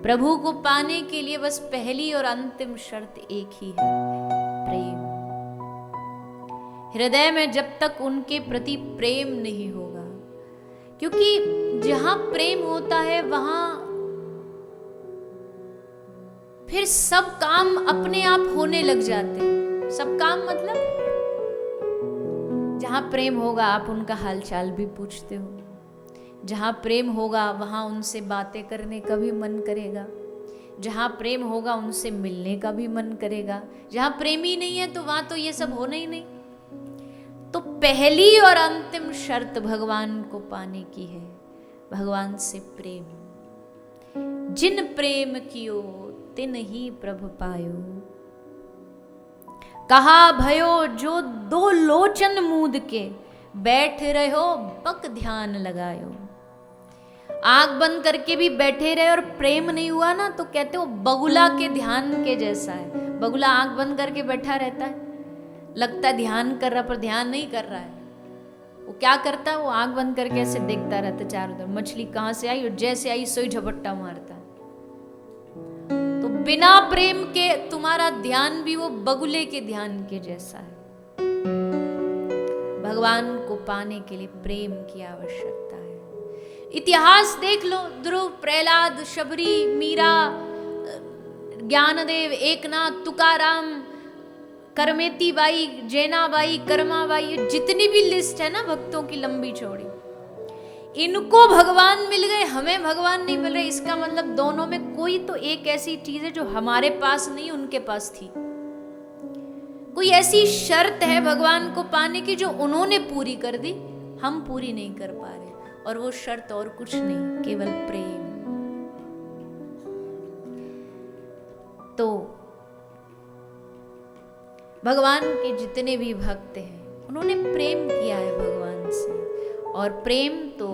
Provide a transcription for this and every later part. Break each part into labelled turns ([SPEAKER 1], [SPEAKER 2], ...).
[SPEAKER 1] प्रभु को पाने के लिए बस पहली और अंतिम शर्त एक ही है, प्रेम। हृदय में जब तक उनके प्रति प्रेम नहीं होगा, क्योंकि जहां प्रेम होता है वहां फिर सब काम अपने आप होने लग जाते हैं। सब काम मतलब जहां प्रेम होगा आप उनका हालचाल भी पूछते हो, जहां प्रेम होगा वहां उनसे बातें करने का भी मन करेगा, जहां प्रेम होगा उनसे मिलने का भी मन करेगा। जहां प्रेम ही नहीं है तो वहां तो ये सब होना ही नहीं। तो पहली और अंतिम शर्त भगवान को पाने की है, भगवान से प्रेम। जिन प्रेम कियो तिन ही प्रभु पायो, कहा भयो जो दो लोचन मूंद के, बैठ रहो बक ध्यान लगायो। आंख बंद करके भी बैठे रहे और प्रेम नहीं हुआ ना तो कहते हो बगुला के ध्यान के जैसा है। बगुला आंख बंद करके बैठा रहता है, लगता है ध्यान कर रहा पर ध्यान नहीं कर रहा है। वो क्या करता है, वो आंख बंद करके ऐसे देखता रहता चारों तरफ, मछली कहां से आई और जैसे आई सोई झपट्टा मारता है। तो बिना प्रेम के तुम्हारा ध्यान भी वो बगुले के ध्यान के जैसा है। भगवान को पाने के लिए प्रेम की आवश्यकता है। इतिहास देख लो, ध्रुव, प्रहलाद, शबरी, मीरा, ज्ञानदेव, एकनाथ, तुकाराम, करमेती बाई, जैना बाई, कर्मा बाई, जितनी भी लिस्ट है ना भक्तों की लंबी चौड़ी, इनको भगवान मिल गए, हमें भगवान नहीं मिल रहे। इसका मतलब दोनों में कोई तो एक ऐसी चीज है जो हमारे पास नहीं उनके पास थी। कोई ऐसी शर्त है भगवान को पाने की जो उन्होंने पूरी कर दी, हम पूरी नहीं कर पा रहे। और वो शर्त और कुछ नहीं, केवल प्रेम। तो भगवान के जितने भी भक्त हैं उन्होंने प्रेम किया है भगवान से। और प्रेम तो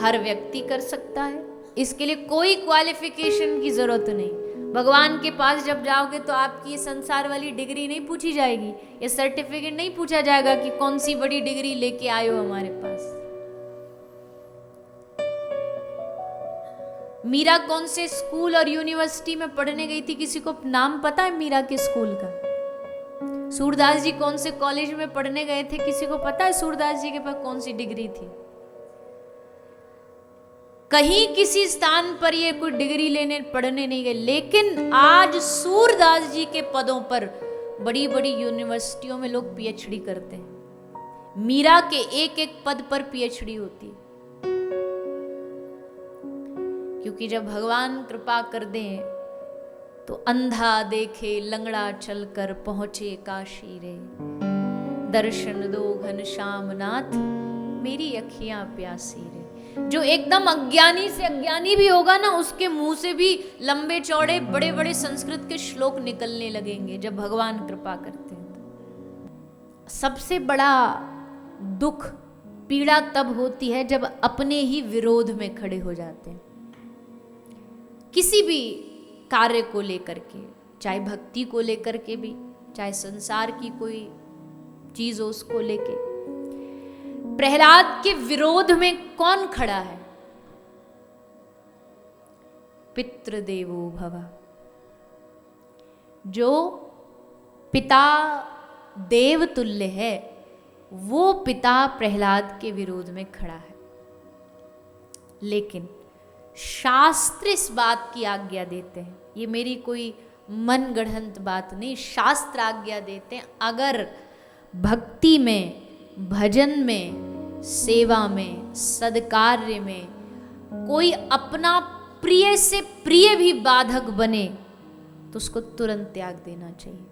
[SPEAKER 1] हर व्यक्ति कर सकता है, इसके लिए कोई क्वालिफिकेशन की जरूरत नहीं। भगवान के पास जब जाओगे तो आपकी ये संसार वाली डिग्री नहीं पूछी जाएगी, ये सर्टिफिकेट नहीं पूछा जाएगा कि कौन सी बड़ी डिग्री लेके आए हो हमारे पास। मीरा कौन से स्कूल और यूनिवर्सिटी में पढ़ने गई थी, किसी को नाम पता है मीरा के स्कूल का? सूरदास जी कौन से कॉलेज में पढ़ने गए थे, किसी को पता है सूरदास जी के पास कौन सी डिग्री थी? कहीं किसी स्थान पर ये कोई डिग्री लेने पढ़ने नहीं गए, लेकिन आज सूरदास जी के पदों पर बड़ी बड़ी यूनिवर्सिटियों में लोग पीएचडी करते हैं। मीरा के एक एक पद पर पीएचडी होती है, क्योंकि जब भगवान कृपा कर दें तो अंधा देखे लंगड़ा चलकर पहुंचे काशी रे, दर्शन दो घनश्याम नाथ मेरी अखियां प्यासी रे। जो एकदम अज्ञानी से अज्ञानी भी होगा ना, उसके मुंह से भी लंबे चौड़े बड़े बड़े संस्कृत के श्लोक निकलने लगेंगे जब भगवान कृपा करते हैं। सबसे बड़ा दुख, पीड़ा तब होती है जब अपने ही विरोध में खड़े हो जाते हैं, किसी भी कार्य को लेकर के, चाहे भक्ति को लेकर के भी, चाहे संसार की कोई चीज हो उसको लेके। प्रहलाद के विरोध में कौन खड़ा है? पितृदेवो भव। जो पिता देव तुल्य है वो पिता प्रहलाद के विरोध में खड़ा है। लेकिन शास्त्र इस बात की आज्ञा देते हैं, ये मेरी कोई मन गढ़ंत बात नहीं, शास्त्र आज्ञा देते हैं, अगर भक्ति में, भजन में, सेवा में, सद्कार्य में कोई अपना प्रिय से प्रिय भी बाधक बने तो उसको तुरंत त्याग देना चाहिए।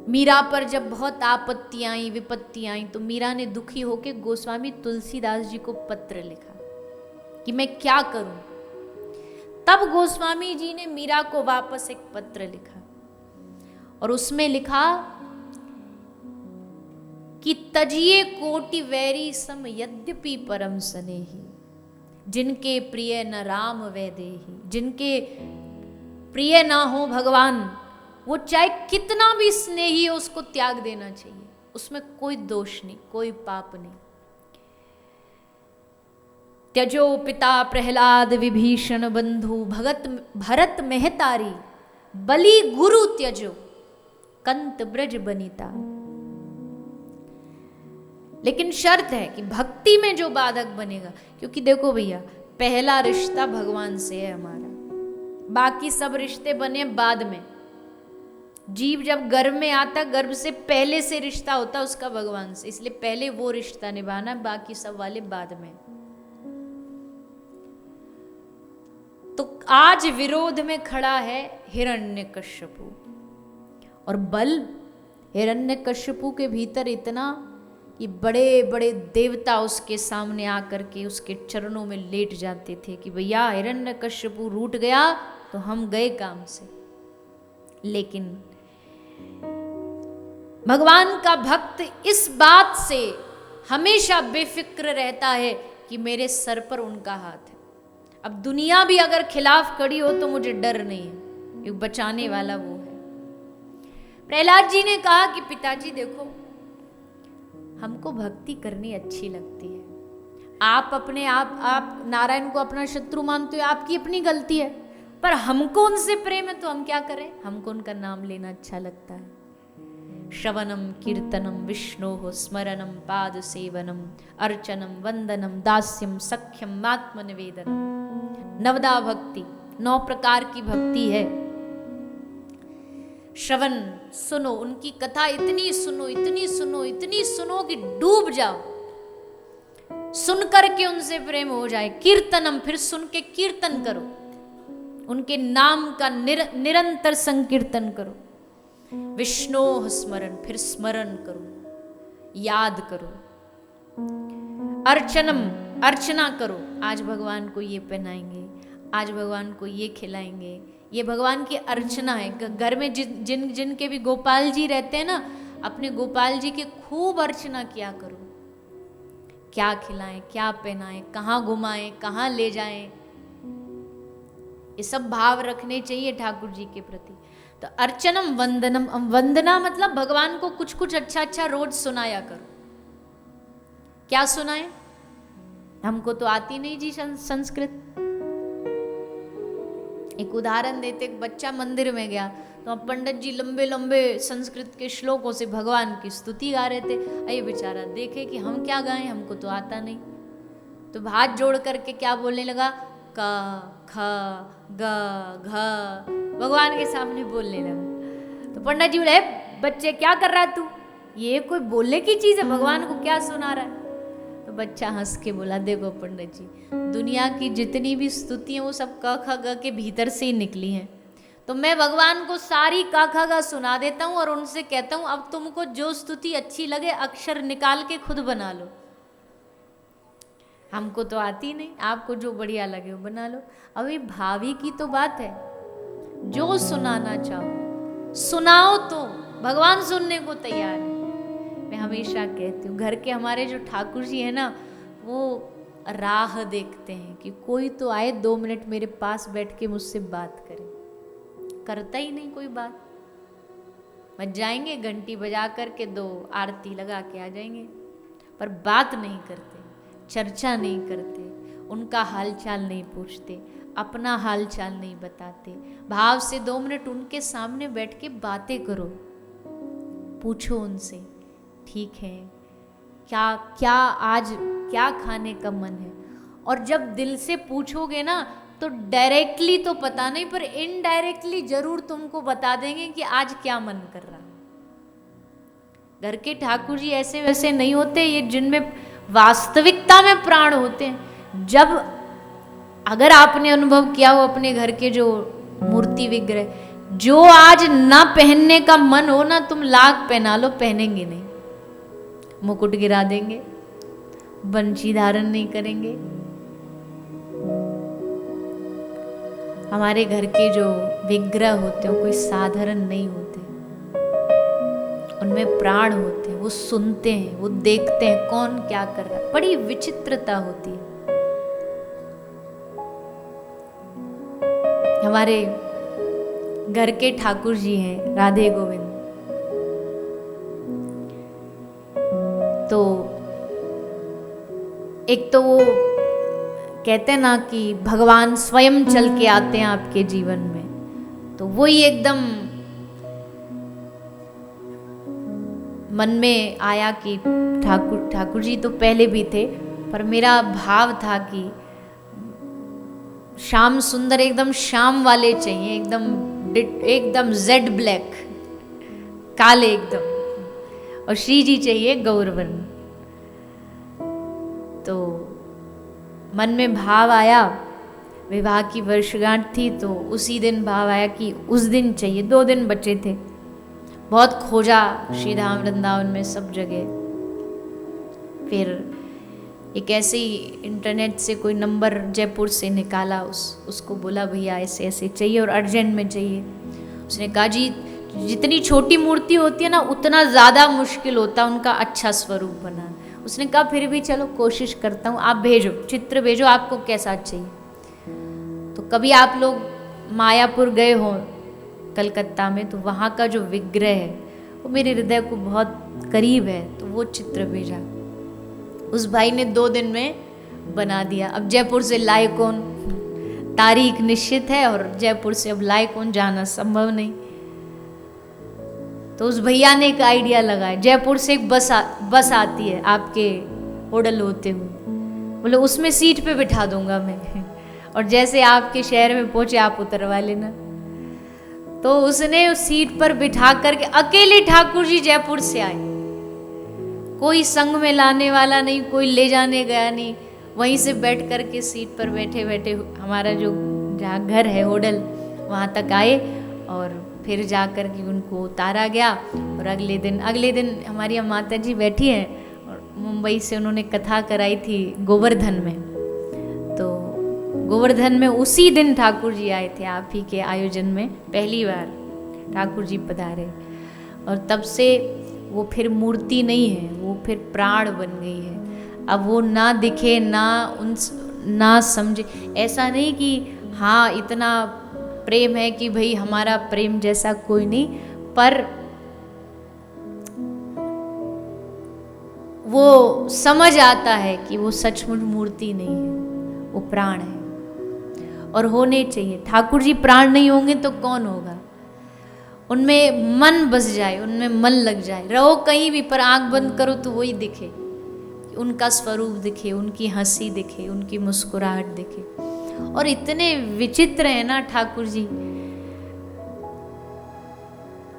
[SPEAKER 1] मीरा पर जब बहुत आपत्तियां आई, विपत्तियां आई, तो मीरा ने दुखी होकर गोस्वामी तुलसीदास जी को पत्र लिखा कि मैं क्या करूं। तब गोस्वामी जी ने मीरा को वापस एक पत्र लिखा और उसमें लिखा कि तजिए कोटि वैरी सम यद्यपि परम स्नेही, जिनके प्रिय न राम वै देही। जिनके प्रिय ना हो भगवान, वो चाहे कितना भी स्नेही हो उसको त्याग देना चाहिए, उसमें कोई दोष नहीं, कोई पाप नहीं। त्यजो पिता प्रहलाद विभीषण बंधु भरत मेहतारी बलि गुरु त्यजो कंत ब्रज बनिता। लेकिन शर्त है कि भक्ति में जो बाधक बनेगा, क्योंकि देखो भैया पहला रिश्ता भगवान से है हमारा, बाकी सब रिश्ते बने बाद में। जीव जब गर्भ में आता, गर्भ से पहले से रिश्ता होता उसका भगवान से, इसलिए पहले वो रिश्ता निभाना, बाकी सब वाले बाद में। तो आज विरोध में खड़ा है हिरण्यकश्यपु, और बल हिरण्यकश्यपु के भीतर इतना कि बड़े बड़े देवता उसके सामने आकर के उसके चरणों में लेट जाते थे कि भैया हिरण्यकश्यपु रूठ गया तो हम गए काम से। लेकिन भगवान का भक्त इस बात से हमेशा बेफिक्र रहता है कि मेरे सर पर उनका हाथ है। अब दुनिया भी अगर खिलाफ खड़ी हो तो मुझे डर नहीं है, क्योंकि बचाने वाला वो है। प्रहलाद जी ने कहा कि पिताजी देखो, हमको भक्ति करनी अच्छी लगती है, आप अपने आप नारायण को अपना शत्रु मानते हो, आपकी अपनी गलती है, पर हमको उनसे प्रेम है तो हम क्या करें, हमको उनका नाम लेना अच्छा लगता है। श्रवणम कीर्तनम विष्णोः स्मरणम पाद सेवनम अर्चनम वंदनम दास्यम सख्यम आत्मनिवेदनम। नवदा भक्ति 9 प्रकार की भक्ति है। श्रवण सुनो, उनकी कथा इतनी सुनो इतनी सुनो इतनी सुनो कि डूब जाओ, सुन करके उनसे प्रेम हो जाए। कीर्तनम, फिर सुन के कीर्तन करो, उनके नाम का निरंतर संकीर्तन करो। विष्णोः स्मरण, फिर स्मरण करो, याद करो। अर्चनम, अर्चना करो, आज भगवान को ये पहनाएंगे, आज भगवान को ये खिलाएंगे, ये भगवान की अर्चना है। घर में जिनके भी गोपाल जी रहते हैं ना, अपने गोपाल जी की खूब अर्चना किया करो। क्या खिलाएं, क्या पहनाएं, कहाँ घुमाएं, कहाँ ले जाएं, ये सब भाव रखने चाहिए ठाकुर जी के प्रति। तो अर्चनम वंदनम, वंदना मतलब भगवान को कुछ कुछ अच्छा अच्छा रोज सुनाया करो। क्या सुनाए, हमको तो आती नहीं जी संस्कृत। एक उदाहरण देते, एक बच्चा मंदिर में गया तो अब पंडित जी लंबे लंबे संस्कृत के श्लोकों से भगवान की स्तुति गा रहे थे। अये बेचारा देखे कि हम क्या गाएं, हमको तो आता नहीं, तो हाथ जोड़ करके क्या बोलने लगा, का ख ग घ, भगवान के सामने बोलने लगा। तो पंडित जी बोले, बच्चे क्या कर रहा है तू, ये कोई बोलने की चीज है, भगवान को क्या सुना रहा है। तो बच्चा हंस के बोला, देखो पंडित जी, दुनिया की जितनी भी स्तुति हैं वो सब क ख ग के भीतर से ही निकली हैं, तो मैं भगवान को सारी क ख ग सुना देता हूँ और उनसे कहता हूँ अब तुमको जो स्तुति अच्छी लगे अक्षर निकाल के खुद बना लो, हमको तो आती नहीं, आपको जो बढ़िया लगे वो बना लो। अभी भावी की तो बात है, जो सुनाना चाहो सुनाओ, तो भगवान सुनने को तैयार है। मैं हमेशा कहती हूँ, घर के हमारे जो ठाकुर जी है ना, वो राह देखते हैं कि कोई तो आए 2 मिनट मेरे पास बैठ के मुझसे बात करे। करता ही नहीं कोई बात, मत जाएंगे घंटी बजा करके 2 आरती लगा के आ जाएंगे, पर बात नहीं करते, चर्चा नहीं करते, उनका हालचाल नहीं पूछते, अपना हालचाल नहीं बताते। भाव से 2 मिनट उनके सामने बैठ के बातें करो, पूछो उनसे, ठीक है क्या क्या आज क्या खाने का मन है। और जब दिल से पूछोगे ना तो डायरेक्टली तो पता नहीं, पर इनडायरेक्टली जरूर तुमको बता देंगे कि आज क्या मन कर रहा। घर के ठाकुर जी ऐसे वैसे नहीं होते, ये जिनमें वास्तविकता में प्राण होते हैं। जब अगर आपने अनुभव किया हो अपने घर के जो मूर्ति विग्रह, जो आज ना पहनने का मन हो ना, तुम लाख पहना लो, पहनेंगे नहीं, मुकुट गिरा देंगे, बंशी धारण नहीं करेंगे। हमारे घर के जो विग्रह होते हैं कोई साधारण नहीं होते, उनमें प्राण होते हैं, वो सुनते हैं, वो देखते हैं कौन क्या कर रहा है, बड़ी विचित्रता होती है। हमारे घर के ठाकुर जी हैं राधे गोविंद, तो एक तो वो कहते हैं ना कि भगवान स्वयं चल के आते हैं आपके जीवन में, तो वही एकदम मन में आया कि ठाकुर जी तो पहले भी थे, पर मेरा भाव था कि श्याम सुंदर एकदम श्याम वाले चाहिए, एकदम जेड ब्लैक, काले एकदम, और श्री जी चाहिए गौरवर्ण। तो मन में भाव आया, विवाह की वर्षगांठ थी तो उसी दिन भाव आया कि उस दिन चाहिए। 2 दिन बचे थे, बहुत खोजा श्री धाम वृंदावन में सब जगह, फिर एक ऐसे ही इंटरनेट से कोई नंबर जयपुर से निकाला, उसको बोला भैया ऐसे ऐसे चाहिए और अर्जेंट में चाहिए। उसने कहा जी जितनी छोटी मूर्ति होती है ना उतना ज़्यादा मुश्किल होता है उनका अच्छा स्वरूप बनाना। उसने कहा फिर भी चलो कोशिश करता हूँ, आप भेजो, चित्र भेजो, आपको कैसा चाहिए। तो कभी आप लोग मायापुर गए हो कलकत्ता में, तो वहाँ का जो विग्रह है वो मेरे हृदय को बहुत करीब है, तो वो चित्र भेजा। उस भाई ने 2 दिन में बना दिया। अब जयपुर से लाए कौन, तारीख निश्चित है और जयपुर से अब लाए कौन, जाना संभव नहीं। तो उस भैया ने एक आइडिया लगाया, जयपुर से एक बस आती है आपके होटल होते हुए, बोले उसमें सीट पे बिठा दूंगा मैं और जैसे आपके शहर में पहुंचे आप उतरवा लेना। तो उसने उस सीट पर बिठा करके अकेले ठाकुर जी जयपुर से आए, कोई संग में लाने वाला नहीं, कोई ले जाने गया नहीं। वहीं से बैठ करके सीट पर बैठे बैठे हमारा जो जहाँ घर है होटल वहाँ तक आए और फिर जा कर के उनको उतारा गया। और अगले दिन हमारी माता जी बैठी हैं और मुंबई से उन्होंने कथा कराई थी गोवर्धन में। तो गोवर्धन में उसी दिन ठाकुर जी आए थे, आप ही के आयोजन में पहली बार ठाकुर जी पधारे। और तब से वो फिर मूर्ति नहीं है, वो फिर प्राण बन गई है। अब वो ना दिखे ना समझे, ऐसा नहीं कि हाँ इतना प्रेम है कि भाई हमारा प्रेम जैसा कोई नहीं, पर वो समझ आता है कि वो सचमुच मूर्ति नहीं है, वो प्राण है और होने चाहिए। ठाकुर जी प्राण नहीं होंगे तो कौन होगा। उनमें मन बस जाए, उनमें मन लग जाए, रहो कहीं भी पर आंख बंद करो तो वही दिखे, उनका स्वरूप दिखे, उनकी हंसी दिखे, उनकी मुस्कुराहट दिखे। और इतने विचित्र है ना ठाकुर जी,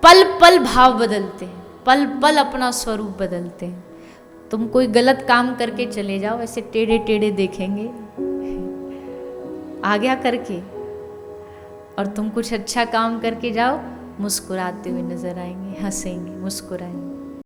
[SPEAKER 1] पल पल भाव बदलते हैं, पल पल अपना स्वरूप बदलते हैं। तुम कोई गलत काम करके चले जाओ, ऐसे टेढ़े टेढ़े देखेंगे आज्ञा करके, और तुम कुछ अच्छा काम करके जाओ, मुस्कुराते हुए नजर आएंगे, हंसेंगे, मुस्कुराएंगे।